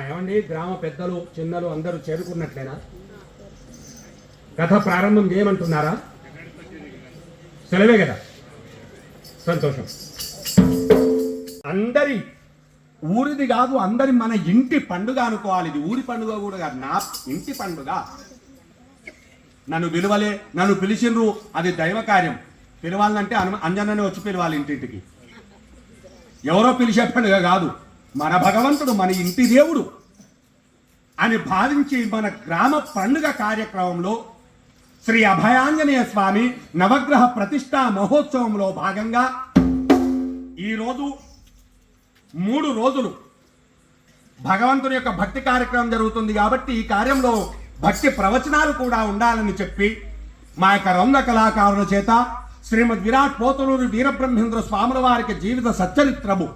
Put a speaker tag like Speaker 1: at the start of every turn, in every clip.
Speaker 1: ఏమండి, గ్రామ పెద్దలు చిన్నలు అందరూ చేరుకున్నట్లేనా? కథ ప్రారంభం చేయమంటున్నారా? సెలవే కదా, సంతోషం. అందరి ఊరిది కాదు, అందరి మన ఇంటి పండుగ అనుకోవాలి. ఇది ఊరి పండుగ కూడా కాదు, నా ఇంటి పండుగ. నన్ను పిలువలే, నన్ను పిలిచిండ్రు, అది దైవ కార్యం. పిలవాలంటే అంజననే వచ్చి పిలవాలి ఇంటింటికి. ఎవరో పిలిచే పండుగ కాదు, మన భగవంతుడు, మన ఇంటి దేవుడు అని భావించి మన గ్రామ పండుగ కార్యక్రమంలో శ్రీ అభయాంజనేయ స్వామి నవగ్రహ ప్రతిష్టా మహోత్సవంలో భాగంగా ఈరోజు 3 రోజులు భగవంతుని యొక్క భక్తి కార్యక్రమం జరుగుతుంది. కాబట్టి ఈ కార్యంలో భక్తి ప్రవచనాలు కూడా ఉండాలని చెప్పి మా యొక్క రంగ కళాకారుల చేత శ్రీమద్ విరాట్ పోతులూరి వీరబ్రహ్మేంద్ర స్వాముల వారికి జీవిత సచ్చరిత్రము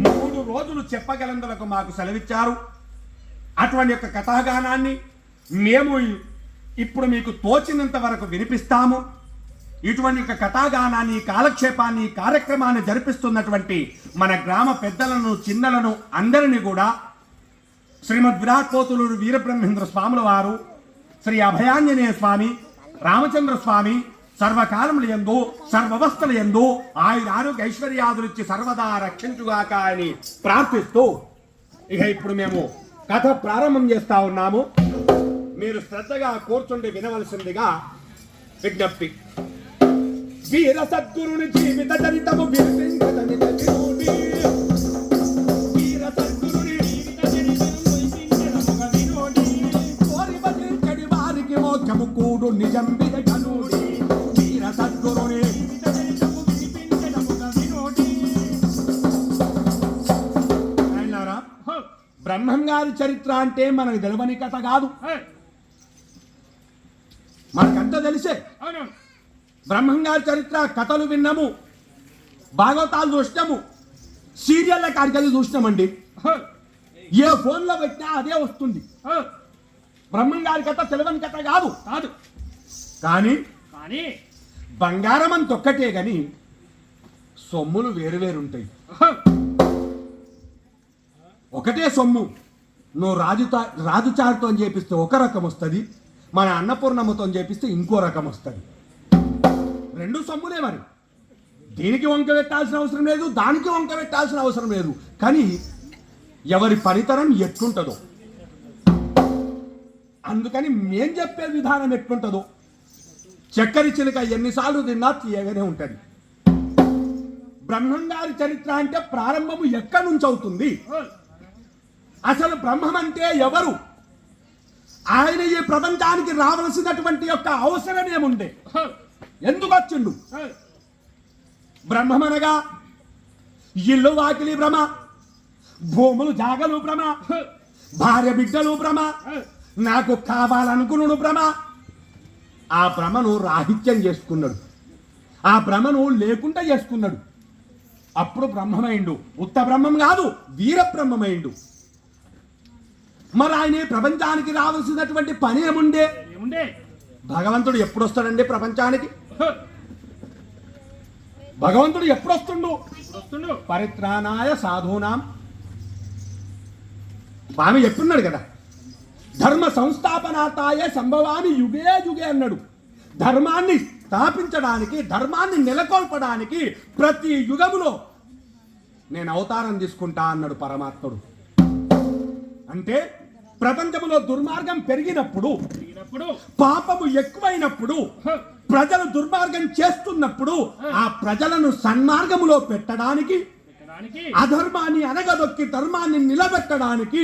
Speaker 1: 3 రోజులు చెప్పగలందులకు మాకు సెలవిచ్చారు. అటువంటి యొక్క కథాగానాన్ని మేము ఇప్పుడు మీకు తోచినంత వరకు వినిపిస్తాము. ఇటువంటి యొక్క కథాగానాన్ని, కాలక్షేపాన్ని, కార్యక్రమాన్ని జరిపిస్తున్నటువంటి మన గ్రామ పెద్దలను, చిన్నలను అందరినీ కూడా శ్రీమద్ విరాట్ పోతులూరు వీరబ్రహ్మేంద్ర స్వాముల వారు, శ్రీ అభయాంజనేయ స్వామి, రామచంద్ర స్వామి సర్వకాలముల యందు సర్వవస్థల యందు ఆయురారోగ్య ఐశ్వర్యాదులిచ్చి సర్వదా రక్షించుగాక అని ప్రార్థిస్తూ ఇక ఇప్పుడు మేము కథ ప్రారంభం చేస్తా ఉన్నాము. మీరు శ్రద్ధగా కూర్చుండి వినవలసిందిగా విజ్ఞప్తి. వీర సద్గురుని జీవిత చరితము వినిపించదని తగినోడి, వీర సద్గురుని జీవిత చరితము వినిపించడముగా వినోడి, కోరి భజించడి వారికి మోక్షము కూడు నిజం విదగనోడి, వీర సద్గురుని జీవిత చరితము వినిపించడముగా వినోడి. ఆయనారా, బ్రహ్మం గారి చరిత్ర అంటే మనకు తెలవని కథ కాదు, మనకంతా తెలిసే. బ్రహ్మం గారి చరిత్ర కథలు విన్నాము, భాగవతాలు చూసినాము, సీరియళ్ళ కాడికెళ్ళి చూసినామండి. ఏ ఫోన్లో పెట్టినా అదే వస్తుంది. బ్రహ్మం గారి కథ తెలవని కథ కాదు కాదు కానీ కానీ బంగారం అంత ఒక్కటే గాని సొమ్ములు వేరువేరుంటాయి. ఒకటే సొమ్ము నువ్వు రాజుచారుతో అని చేపిస్తే ఒక రకం వస్తుంది, మన అన్నపూర్ణమ్మతో చేపిస్తే ఇంకో రకం వస్తుంది. 2 సొమ్ములే. మరి దీనికి వంక పెట్టాల్సిన అవసరం లేదు, దానికి వంక పెట్టాల్సిన అవసరం లేదు. కానీ ఎవరి పనితనం ఎట్లుంటుందో, అందుకని మేం చెప్పే విధానం ఎట్లుంటుందో, చక్కెర చిలుక ఎన్నిసార్లు తిన్నా తీయగానే ఉంటుంది. బ్రహ్మం గారి చరిత్ర అంటే ప్రారంభము ఎక్కడి నుంచి అవుతుంది? అసలు బ్రహ్మం అంటే ఎవరు? ఆయన ఈ ప్రపంచానికి రావలసినటువంటి యొక్క అవసరం ఏముండే? ఎందుకు వచ్చిండు? బ్రహ్మమనగా ఇల్లు వాకిలి భ్రమ, భూములు జాగలు భ్రమ, భార్య బిడ్డలు భ్రమ, నాకు కావాలనుకున్నాడు భ్రమ. ఆ భ్రమను రాహిత్యం చేసుకున్నాడు, ఆ భ్రమను లేకుండా చేసుకున్నాడు. అప్పుడు బ్రహ్మమైండు. ఉత్త బ్రహ్మం కాదు, వీర బ్రహ్మమైండు. మరి ఆయన ప్రపంచానికి రావాల్సినటువంటి పని ఏముండే? భగవంతుడు ఎప్పుడు వస్తాడండి ప్రపంచానికి? భగవంతుడు ఎప్పుడు వస్తుండు? పరిత్రాణాయ సాధూనాం. స్వామి చెప్తున్నాడు కదా, ధర్మ సంస్థాపనార్థాయ సంభవామి యుగే యుగే అన్నాడు. ధర్మాన్ని స్థాపించడానికి, ధర్మాన్ని నెలకొల్పడానికి ప్రతి యుగములో నేను అవతారం తీసుకుంటా అన్నాడు పరమాత్ముడు. అంటే ప్రపంచంలో దుర్మార్గం పెరిగినప్పుడు, పాపము ఎక్కువైనప్పుడు, ప్రజలు దుర్మార్గం చేస్తున్నప్పుడు ఆ ప్రజలను సన్మార్గములో పెట్టడానికి, అధర్మాన్ని అనగదొక్కి ధర్మాన్ని నిలబెట్టడానికి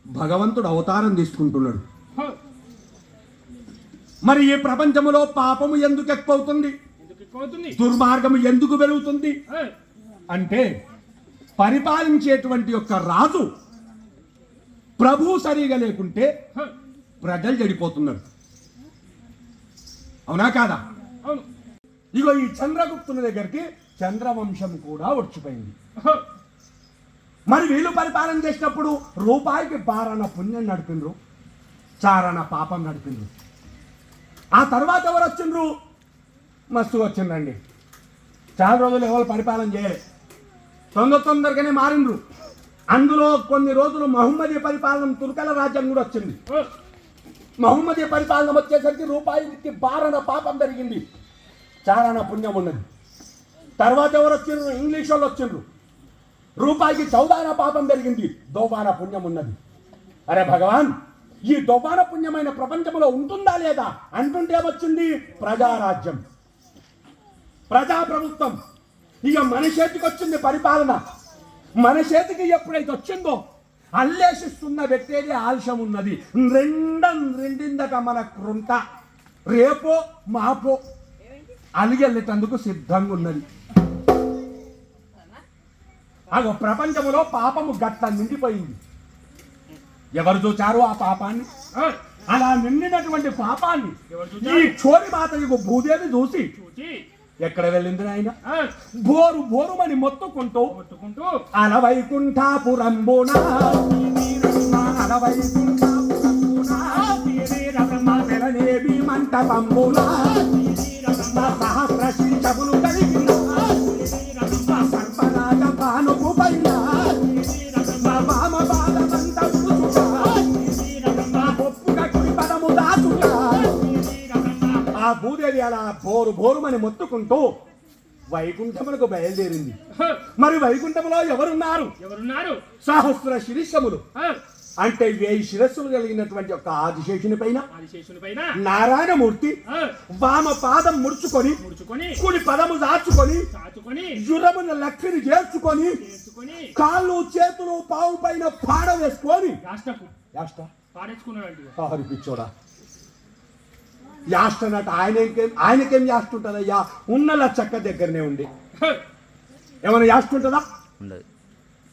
Speaker 1: భగవంతుడు అవతారం తీసుకుంటున్నాడు. మరి ఈ ప్రపంచములో పాపము ఎందుకు ఎక్కువవుతుంది? దుర్మార్గము ఎందుకు పెరుగుతుంది? అంటే పరిపాలించేటువంటి యొక్క రాజు ప్రభు సరిగా లేకుంటే ప్రజలు చెడిపోతున్నారు. అవునా కాదా? ఇగో ఈ చంద్రగుప్తుని దగ్గరికి చంద్రవంశం కూడా వచ్చిపోయింది. మరి వీళ్ళు పరిపాలన చేసినప్పుడు రూపాయికి బారణ పుణ్యం నడిపిండ్రు, చారణ పాపం నడిపిండ్రు. ఆ తర్వాత ఎవరు వచ్చిండ్రు? మస్తు వచ్చిందండి. చాలా రోజులు ఎవరు పరిపాలన చేయలే. తొందరగానే మారిండ్రు. అందులో కొన్ని రోజులు మహమ్మదీ పరిపాలన, తుర్కల రాజ్యం కూడా వచ్చింది. మహమ్మదీ పరిపాలన వచ్చేసరికి రూపాయికి బారణ పాపం జరిగింది, చారణ పుణ్యం ఉన్నది. తర్వాత ఎవరు వచ్చిండ్రు? ఇంగ్లీష్ వాళ్ళు వచ్చిండ్రు. రూపాయికి 14 పాపం జరిగింది, దోబాన పుణ్యం ఉన్నది. అరే భగవాన్, ఈ దోబాన పుణ్యమైన ప్రపంచంలో ఉంటుందా లేదా అంటుంటే వచ్చింది ప్రజారాజ్యం, ప్రజాప్రభుత్వం. ఇక మన చేతికి వచ్చింది పరిపాలన. మన చేతికి ఎప్పుడైతే వచ్చిందో అల్లేషిస్తున్న వ్యక్తి ఆలస్యం ఉన్నది. రెండిందక మన కృంట రేపో మాపో అలిగెళ్ళేటందుకు సిద్ధంగా ఉన్నది. అగో ప్రపంచంలో పాపము గట్ల నిండిపోయింది. ఎవరు చూచారు ఆ పాపాన్ని? అలా నిండినటువంటి పాపాన్ని ఈ చోరి మాతకు భూదేవి చూసి ఎక్కడ వెళ్ళింది ఆయన? బోరుమని మొత్తుకుంటూ అలవైకుంఠాపురంబున మంటపంబున సహస్ర శీర్షములు కలిగిన సర్పరాజ పానుపు పైన ఆ భూదేవి అలా బోరుమని మొత్తుకుంటూ వైకుంఠములకు బయలుదేరింది. మరి వైకుంఠములో ఎవరున్నారు? సహస్ర శిరీషములు, అంటే 1000 శిరస్సులు కలిగినటువంటి ఒక ఆదిశేషుని పైన నారాయణమూర్తి వామ పాదం ముడుచుకొని కుడి పదము దాచుకొని జురమున లక్ష్మిని చేర్చుకొని కాళ్ళు చేతులు పావు పైన పాడ వేసుకొని పిచ్చోడా యాష్టనట. ఆయనకేం యాస్ట్ ఉంటుందయ్యా? ఉన్న లచ్చక్క దగ్గరనే ఉండి ఏమైనా యాస్ట్ ఉంటుందా?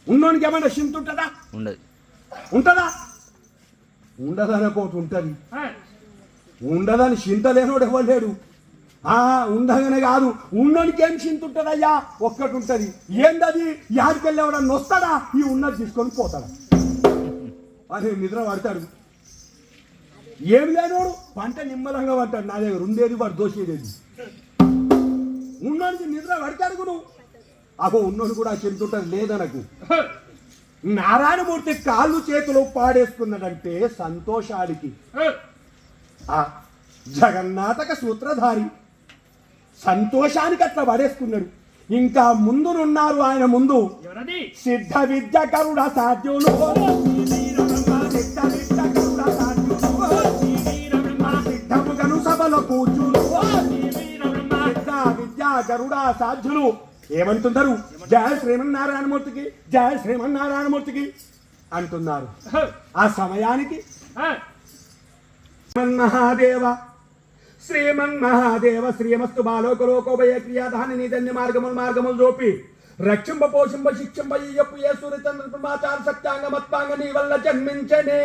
Speaker 1: ఉన్నోనికి ఏమైనా చింత ఉంటుందా? ఉంటుందా? ఉండదని ఒకటి ఉంటుంది, ఉండదని చింత లేనోడు ఎవరు లేడు. ఉండగానే కాదు, ఉన్నోనికి ఏం చింత ఉంటుందయ్యా? ఒక్కటి ఉంటుంది. ఏందది? యాడికెళ్ళి ఎవడన్నా వస్తాడా? ఈ ఉన్నది తీసుకొని పోతాడా అని నిద్ర పడతాడు. ఏమి లేనోడు పంట నిమ్మలంగా పడతాడు. నా దగ్గర ఉండేది వాడు దోషేదేది. ఉన్నోనికి నిద్ర పడతాడు నువ్వు. అగో ఉన్నోడు కూడా చెంతుంటాడు లేదనకు. నారాయణమూర్తి కాళ్ళు చేతులు పాడేసుకున్నాడంటే సంతోషానికి ఆ జగన్నాటక సూత్రధారి సంతోషానికి అట్లా పడేసుకున్నాడు. ఇంకా ముందునున్నారు ఆయన ముందు సిద్ధ విద్య కరుడ సాధ్యులు, సిద్ధముగను సభలో కూర్చులు, సిద్ధ విద్య గరుడ సాధ్యులు ఏమంటున్నారు? జయ శ్రీమన్నారాయణమూర్తికి, జయ శ్రీమన్నారాయణమూర్తికి అంటున్నారు. ఆ సమయానికి మన్మహాదేవ శ్రీమన్మహాదేవ శ్రీమస్తు బాలోకలోకోభయ క్రియాధాని నిధన్య మార్గములు చూపి రక్షింప పోషింప శిక్షింప ఇయ్యప్పు ఏ సూర్యచంద్రమాచార సత్యాంగ మత్పాంగ నీ వల్ల జన్మించనే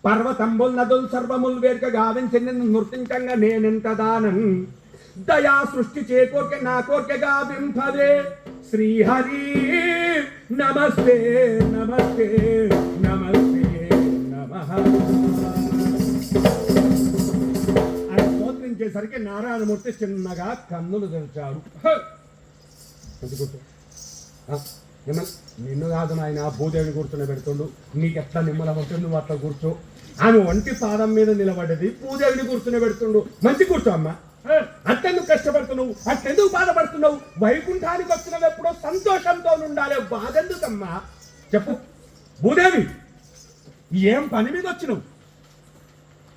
Speaker 1: పర్వతంబుల్ నదుల్ సర్వముల్ వేర్క గావించి నిన్ను నృతించంగా నేనెంత దానం దయా సృష్టి చేకోర్కె నా కోర్కె గావింపదే శ్రీహరి నమస్తే నమస్తే నమస్తే నమః అని స్తోత్రించేసరికి నారాయణమూర్తి చిన్నగా కన్నులు తెరిచాడు. నిన్ను కాదు నాయన, భూదేవిని కూర్చుని పెడుతుండు. నీకు ఎట్లా నిమ్మలం ఉంటుంది, నువ్వు అట్లా కూర్చో. ఆమె ఒంటి పాదం మీద నిలబడ్డది, భూదేవిని కూర్చుని పెడుతుండు. మంచి కూర్చో అమ్మా. అట్టెందుకు కష్టపడుతున్నావు, అట్టెందుకు బాధపడుతున్నావు? వైకుంఠానికి వచ్చినవి ఎప్పుడో సంతోషంతో ఉండాలి, బాధెందుకమ్మా చెప్పు. భూదేవి ఏం పని మీద వచ్చినావు?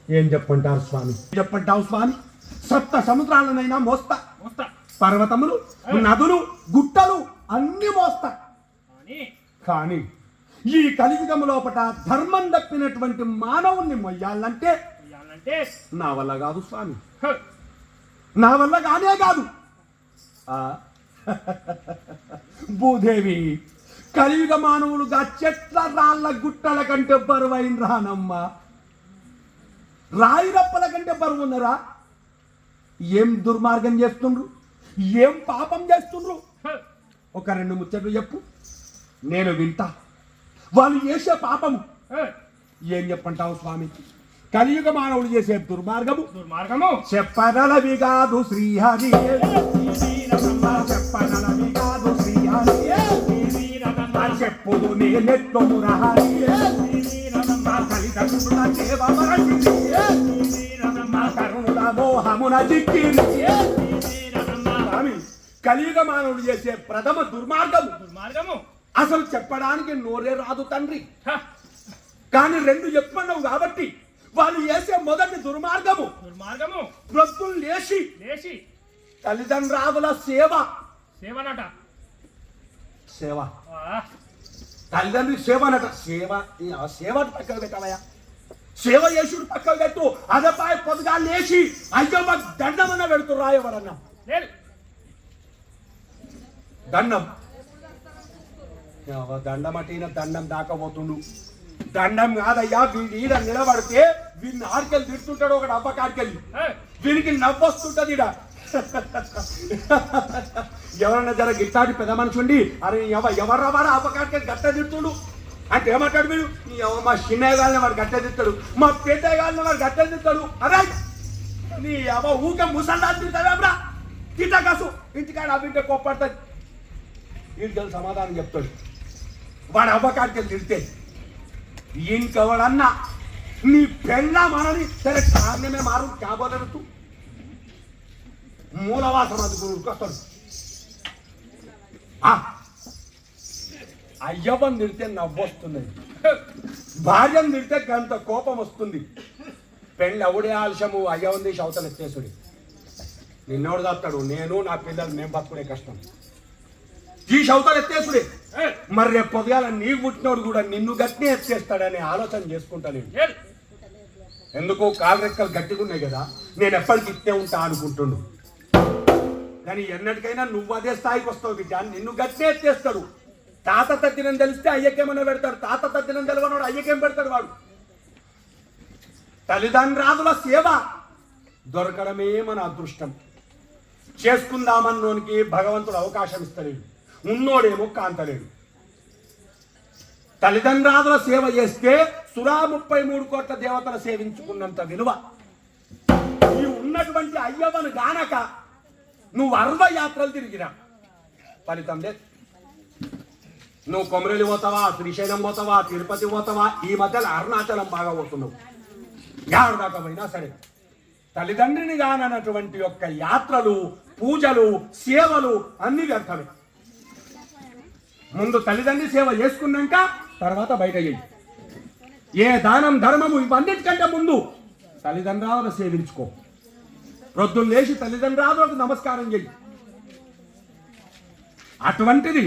Speaker 1: ఏం చెప్పంటారు స్వామి? చెప్పంటావు స్వామి? సప్త సముద్రాలనైనా మోస్తా, పర్వతములు నదులు గుట్టలు అన్ని మోస్తా. కానీ ఈ కలియుగము లోపట ధర్మం తప్పినటువంటి మానవుణ్ణి మొయ్యాలంటే నా వల్ల కాదు స్వామి, నా వల్ల కానే కాదు. భూదేవి కలియుగ మానవులుగా చెట్ల రాళ్ళ గుట్టల కంటే బరువైన రానమ్మా, రాయి రప్పల కంటే బరువు ఉన్నరా? ఏం దుర్మార్గం చేస్తుండ్రు, ఏం పాపం చేస్తుండ్రు? ఒక 2 ముచ్చట్లు చెప్పు, నేను వింటా. వాళ్ళు చేసే పాపము ఏం చెప్పంటావు స్వామి? కలియుగ మానవులు చేసే దుర్మార్గము చెప్పనలవి కాదు శ్రీహరి, చెప్పనలవి కాదు శ్రీహరి. చెప్పుదు నేనెట్లొమురా మా తల్లిదండ్రుల సేవ మరచి మా కరుణుల మోహమున చిక్కి స్వామి కలియుగ మానవుడు చేసే ప్రథమ దుర్మార్గము అసలు చెప్పడానికి నోరే రాదు తండ్రి. కానీ రెండు చెప్పన్నావు కాబట్టి వాళ్ళు చేసే మొదటి దుర్మార్గము ప్రొద్దులు లేచి తల్లిదండ్రుల సేవనట తల్లిదండ్రుల సేవనట సేవ పక్కకు పెట్టవయా, సేవ చేసుడు పక్కకు పెట్టు. అదపాయ పొద్దుగా లేచి అయ్యో మాకు దండమన్న పెడుతురా ఎవరన్నా దండం దండమటీన దండం దాకపోతుండు. దండం కాదయ్యా, వీడి నిలబడితే వీడిని ఆడికెళ్ళి తిడుతుంటాడు ఒకటి అబ్బ కాడికెళ్ళి, వీడికి నవ్వొస్తుంటది ఇడ. ఎవరన్నా జర గిట్టాడి పెద్ద మనిషి ఉండి అరే ఎవర్రా వాడు అబ్బ కాడికెళ్ళి గట్ట తిడుతుడు అంటే ఏమంటాడు వీడు, మా చిన్నయ్య గాలిని వాడు గట్ట తిట్టాడు, మా పెద్దయ్య గాలిని వాడు గట్ట తిట్టాడు. అరే నీ అవ్వ ఊకే ముసల్లా తింటాడా తిట్ట కాసు ఇంటికాడ అవింటే కోప్పడుతుంది. వీడికి సమాధానం చెప్తాడు. వాడు అవ్వకాడికి తిడితే ఇంకెవడన్నా నీ పెళ్ళ మనని సరే కారణమే మారు కాబోలేదు మూలవాసం అందుకుని అయ్యవ్వని తిడితే నవ్వొస్తున్నది, భార్యను తిడితే గంత కోపం వస్తుంది. పెళ్ళి ఎవడే ఆలస్యము అయ్యవని తీసి అవతల ఎత్తేసుడి. నిన్నెవడు దాస్తాడు, నేను నా పిల్లలు మేము బతుకునే కష్టం తీసి అవతల ఎత్తేసుడే. మరి రేపు పొద్దుగాల నీ పుట్టినోడు కూడా నిన్ను గట్టినే ఎత్తేస్తాడనే ఆలోచన చేసుకుంటా నేను. ఎందుకు కాలు రెక్కలు గట్టిగా ఉన్నాయి కదా, నేను ఎప్పటికి ఇట్టే ఉంటా అనుకుంటుండు. కానీ ఎన్నటికైనా నువ్వు అదే స్థాయికి వస్తావు బిడ్డ, నిన్ను గట్టినే ఎత్తేస్తాడు. తాత తద్దినం తెలిస్తే అయ్యకేమన్నా పెడతాడు, తాత తద్దినం తెలియనోడు అయ్యకేం పెడతాడు వాడు. తల్లిదండ్రుల సేవ దొరకడమే మన అదృష్టం. చేసుకుందామన్నోనికి భగవంతుడు అవకాశం ఇస్తలేడు, ఉన్నోడేమో కాంతలేడు. తల్లిదండ్రుల సేవ చేస్తే 33 కోట్ల దేవతలు సేవించుకున్నంత విలువ. ఈ ఉన్నటువంటి అయ్యవను గానక నువ్వు 60 యాత్రలు తిరిగినా ఫలితం లేదు. నువ్వు కొమరేలి పోతావా, శ్రీశైలం పోతావా, తిరుపతి పోతావా, ఈ మధ్యలో అరుణాచలం బాగా పోతున్నావు. యాడు దాకా పోయినా సరే తల్లిదండ్రిని గానటువంటి యొక్క యాత్రలు, పూజలు, సేవలు అన్ని వ్యర్థమే. ముందు తల్లిదండ్రి సేవ చేసుకున్నాక తర్వాత బయట చేయి. ఏ దానం ధర్మము ఇవన్నిటికంటే ముందు తల్లిదండ్రులను సేవించుకో. ప్రొద్దులు లేచి తల్లిదండ్రులకు నమస్కారం చేయి. అటువంటిది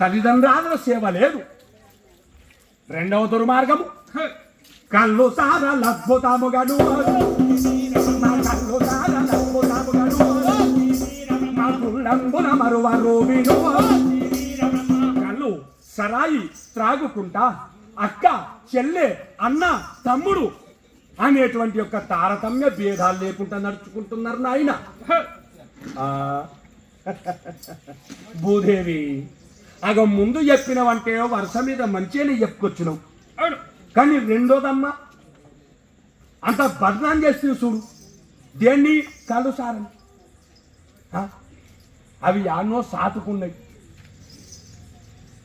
Speaker 1: తల్లిదండ్రుల సేవ లేదు. రెండవ దుర్మార్గము కళ్ళు సారలు అద్భుతముగను, కళ్ళు సారలు అద్భుతముగను, మా గుళ్ళంబున మరువరు విను. కళ్ళు సరాయి త్రాగుకుంటా అక్క, చెల్లె, అన్న, తమ్ముడు అనేటువంటి యొక్క తారతమ్య భేదాలు లేకుండా నడుచుకుంటున్నారు నాయన. భూదేవి అగ ముందు చెప్పినవంటే వరుస మీద మంచిగానే చెప్పుకొచ్చినావు, కానీ రెండోదమ్మా అంత బదనాం చేస్తుంది చూడు. దేన్ని కళ్ళు సారని అవి యాన్నో సాటుకున్నాయి,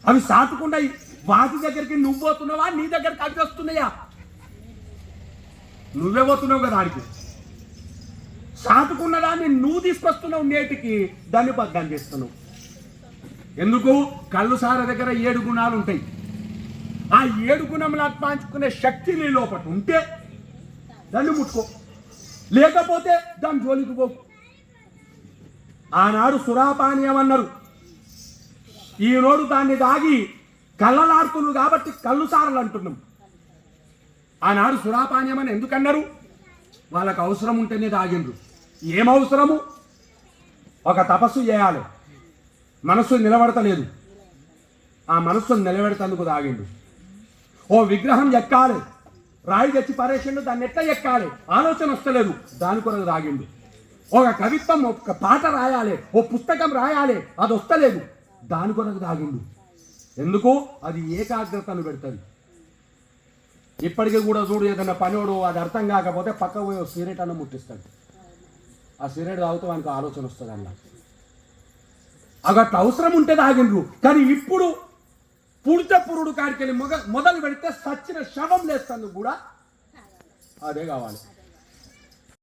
Speaker 1: అవి సాటుకున్నాయి. వాటి దగ్గరికి నువ్వు పోతున్నావా, నీ దగ్గరికి అవి వస్తున్నాయా? నువ్వే పోతున్నావు కదా ఆడికి. సాటుకున్న దాన్ని నువ్వు తీసుకొస్తున్నావు నేటికి, దాన్ని బద్దాన్ని చేస్తున్నావు. ఎందుకు? కళ్ళు సార దగ్గర 7 గుణాలు ఉంటాయి. ఆ 7 గుణములు అర్పించుకునే శక్తి నీ లోపల ఉంటే దాన్ని ముట్టుకో, లేకపోతే దాని జోలికి పోకు. ఆనాడు సురాపానీయం అన్నారు, ఈనాడు దాన్ని దాగి కళ్ళలాడుతున్నారు కాబట్టి కళ్ళు సారలు అంటున్నాం. ఆనాడు సురాపానీయం అని ఎందుకన్నారు? వాళ్ళకు అవసరం ఉంటేనే తాగిండ్రు. ఏం అవసరము? ఒక తపస్సు చేయాలి, మనస్సు నిలబడతలేదు, ఆ మనస్సును నిలబెడతందుకు తాగిండు. ఓ విగ్రహం ఎక్కాలి, రాయి తెచ్చి పరేషండు, దాన్ని ఎట్లా ఎక్కాలి ఆలోచన వస్తలేదు, దాని కొరకు తాగిండు. ఒక కవిత్వం, ఒక పాట రాయాలి, ఓ పుస్తకం రాయాలి, అది వస్తలేదు, దాని కొరకు తాగిండు. ఎందుకు? అది ఏకాగ్రతను పెడుతుంది. ఇప్పటికీ కూడా చూడు, ఏదైనా పనివాడు అది అర్థం కాకపోతే పక్క పోయి సిగరెట్ అన్న ముట్టిస్తాడు. ఆ సిగరెట్ తాగుతూ వానికి ఆలోచన వస్తుంది అన్న. అగట్ల అవసరం ఉంటే తాగిండ్రు. కానీ ఇప్పుడు పుడితే పురుడు కాడికెళ్ళి మొదలు పెడితే సచ్చిన శవం లేస్తుంది కూడా అదే కావాలి.